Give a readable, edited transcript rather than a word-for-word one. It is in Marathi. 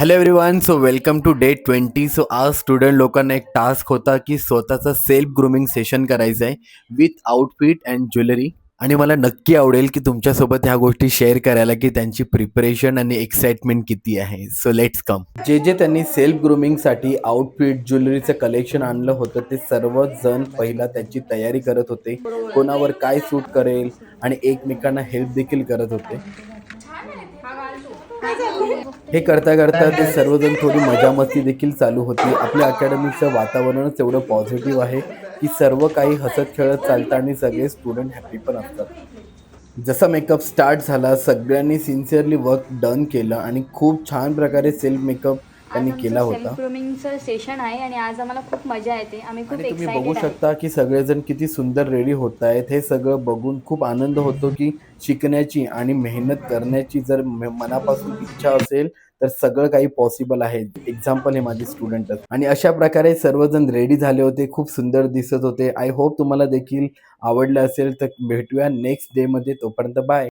Hello everyone, so welcome to day 20. सो आज स्टुडंट लोकांना एक टास्क होता की स्वतःचं सेल्फ ग्रूमिंग सेशन करायचं आहे विथ आउटफिट अँड ज्वेलरी. आणि मला नक्की आवडेल की तुमच्यासोबत ह्या गोष्टी शेअर करायला की त्यांची प्रिपरेशन आणि एक्साइटमेंट किती आहे. So let's come. जे जे त्यांनी सेल्फ ग्रूमिंगसाठी आउटफिट ज्वेलरीचं कलेक्शन आणलं होतं ते सर्वच जण पहिला त्याची तयारी करत होते, कोणावर काय सूट करेल आणि एकमेकांना हेल्प देखील करत होते. हे करता करता ते सर्वजण थोडी मजा मस्ती देखील चालू होती. आपल्या अकॅडमीचं वातावरणच एवढं पॉझिटिव्ह आहे की सर्व काही हसत खेळत चालतं आणि सगळे स्टुडंट हॅपी पण असतात. जसा मेकअप स्टार्ट झाला, सगळ्यांनी सिन्सिअरली वर्क डन केलं आणि खूप छान प्रकारे सेल्फ मेकअप आज त्यांनी आमचं केला सेल्फ होता. ग्रूमिंगचं सेशन आहे आणि आज आम्हाला खूप मजा येते. आम्ही खूप आणि तुम्ही बघू एक्सायटेड आहे. शकता की सगळेजण किती सुंदर रेडी होत आहेत. हे सगळं बघून खूप आनंद होतो की शिकण्याची आणि मेहनत करण्याची जर मनापासून इच्छा असेल तर सगळं काही पॉसिबल आहे. एक्झाम्पल हे माझे स्टुडंटच आणि अशा प्रकारे सर्वजण रेडी झाले होते. खूप सुंदर दिसत होते. आय होप तुम्हाला देखील आवडलं असेल. तर भेटूया नेक्स्ट डे मध्ये. तोपर्यंत बाय.